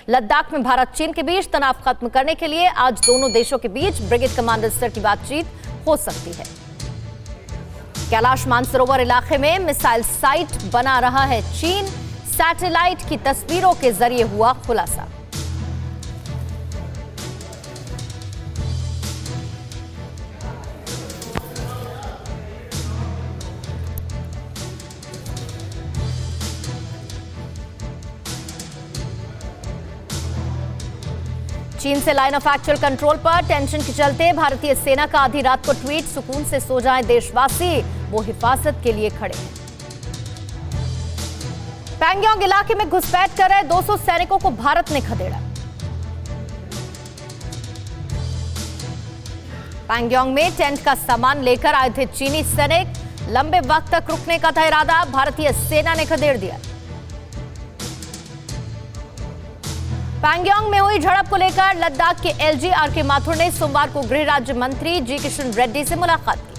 लद्दाख में भारत चीन के बीच तनाव खत्म करने के लिए आज दोनों देशों के बीच ब्रिगेड कमांडर स्तर की बातचीत हो सकती है। कैलाश मानसरोवर इलाके में मिसाइल साइट बना रहा है चीन, सैटेलाइट की तस्वीरों के जरिए हुआ खुलासा। चीन से लाइन ऑफ एक्चुअल कंट्रोल पर टेंशन के चलते भारतीय सेना का आधी रात को ट्वीट, सुकून से सो जाएं देशवासी, वो हिफाजत के लिए खड़े हैं। पैंगोंग इलाके में घुसपैठ कर रहे 200 सैनिकों को भारत ने खदेड़ा। पैंगोंग में टेंट का सामान लेकर आए थे चीनी सैनिक, लंबे वक्त तक रुकने का था इरादा, भारतीय सेना ने खदेड़ दिया। पैंगोंग में हुई झड़प को लेकर लद्दाख के एलजी आर.के. माथुर ने सोमवार को गृह राज्य मंत्री जी किशन रेड्डी से मुलाकात की।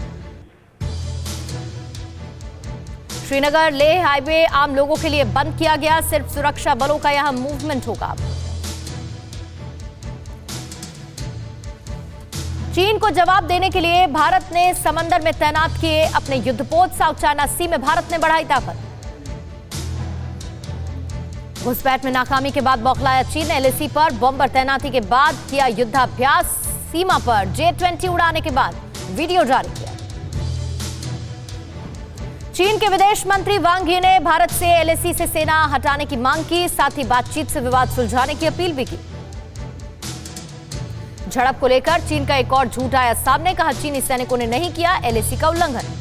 श्रीनगर लेह हाईवे आम लोगों के लिए बंद किया गया, सिर्फ सुरक्षा बलों का यहां मूवमेंट होगा। चीन को जवाब देने के लिए भारत ने समंदर में तैनात किए अपने युद्धपोत, साउथ चाइना सी में भारत ने बढ़ाई ताकत। घुसपैठ में नाकामी के बाद बौखलाया चीन, एलएसी पर बॉम्बर तैनाती के बाद किया युद्धाभ्यास, सीमा पर J-20 उड़ाने के बाद वीडियो जारी किया। चीन के विदेश मंत्री वांग यी ने भारत से एलएसी से सेना हटाने की मांग की, साथ ही बातचीत से विवाद सुलझाने की अपील भी की। झड़प को लेकर चीन का एक और झूठ आया सामने, कहा चीनी सैनिकों ने नहीं किया एलएसी का उल्लंघन।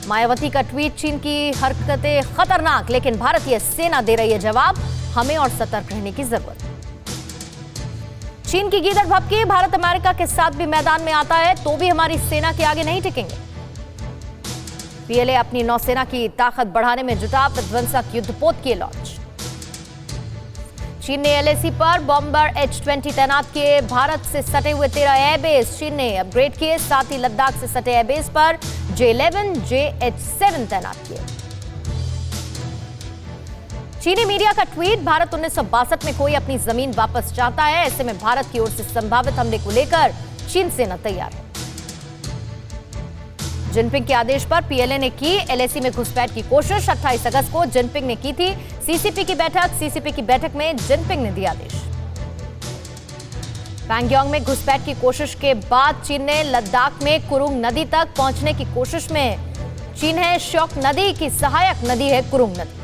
मायावती का ट्वीट, चीन की हरकतें खतरनाक, लेकिन भारतीय सेना दे रही है जवाब, हमें और सतर्क रहने की जरूरत। चीन की गीदड़ भपकी, भारत अमेरिका के साथ भी मैदान में आता है तो भी हमारी सेना के आगे नहीं टिकेंगे। पीएलए अपनी नौसेना की ताकत बढ़ाने में जुटा, विध्वंसक युद्धपोत किए लॉन्च। चीन ने एलएसी पर बॉम्बर H-20 तैनात किए, भारत से सटे हुए 13 एयरबेस चीन ने अपग्रेड किए, साथ ही लद्दाख से सटे एयरबेस पर J-11, J-H-7 तैनात किए। चीनी मीडिया का ट्वीट, भारत 1962 में कोई अपनी जमीन वापस चाहता है, ऐसे में भारत की ओर से संभावित हमले को लेकर चीन सेना तैयार है। जिनपिंग के आदेश पर पीएलए ने की एलएसी में घुसपैठ की कोशिश, 28 अगस्त को जिनपिंग ने की थी सीसीपी की बैठक में जिनपिंग ने दिया आदेश। पैंगोंग में घुसपैठ की कोशिश के बाद चीन ने लद्दाख में कुरुंग नदी तक पहुंचने की कोशिश में, चीन है श्योक नदी की सहायक नदी है कुरुंग नदी।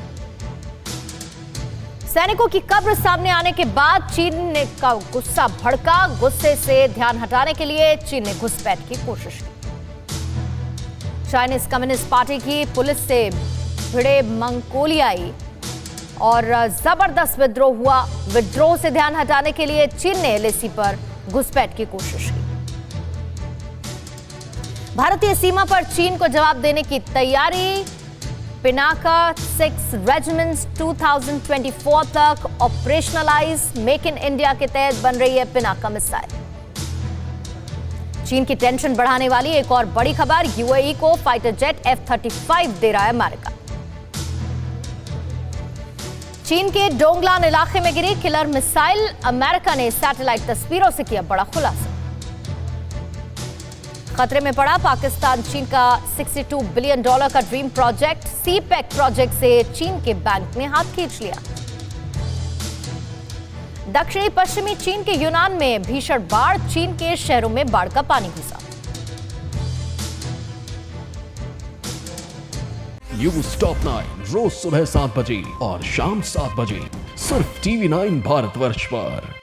सैनिकों की कब्र सामने आने के बाद चीन ने का गुस्सा भड़का, गुस्से से ध्यान हटाने के लिए चीन ने घुसपैठ की कोशिश की। चाइनीज कम्युनिस्ट पार्टी की पुलिस से भिड़े मंगोलियाई और जबरदस्त विद्रोह हुआ, विद्रोह से ध्यान हटाने के लिए चीन ने एलएसी पर घुसपैठ की कोशिश की। भारतीय सीमा पर चीन को जवाब देने की तैयारी, पिनाका 6 रेजिमेंट्स 2024 तक ऑपरेशनलाइज, मेक इन इंडिया के तहत बन रही है पिनाका मिसाइल। चीन की टेंशन बढ़ाने वाली एक और बड़ी खबर, यूएई को फाइटर जेट F-35 दे रहा है अमेरिका। चीन के डोंगलान इलाके में गिरी किलर मिसाइल, अमेरिका ने सैटेलाइट तस्वीरों से किया बड़ा खुलासा। खतरे में पड़ा पाकिस्तान, चीन का $62 बिलियन का ड्रीम प्रोजेक्ट, सीपेक प्रोजेक्ट से चीन के बैंक ने हाथ खींच लिया। दक्षिणी पश्चिमी चीन के यूनान में भीषण बाढ़, चीन के शहरों में बाढ़ का पानी घुसा। न्यूज़ टॉप 9 रोज सुबह 7 बजे और शाम 7 बजे सिर्फ TV9 भारतवर्ष पर।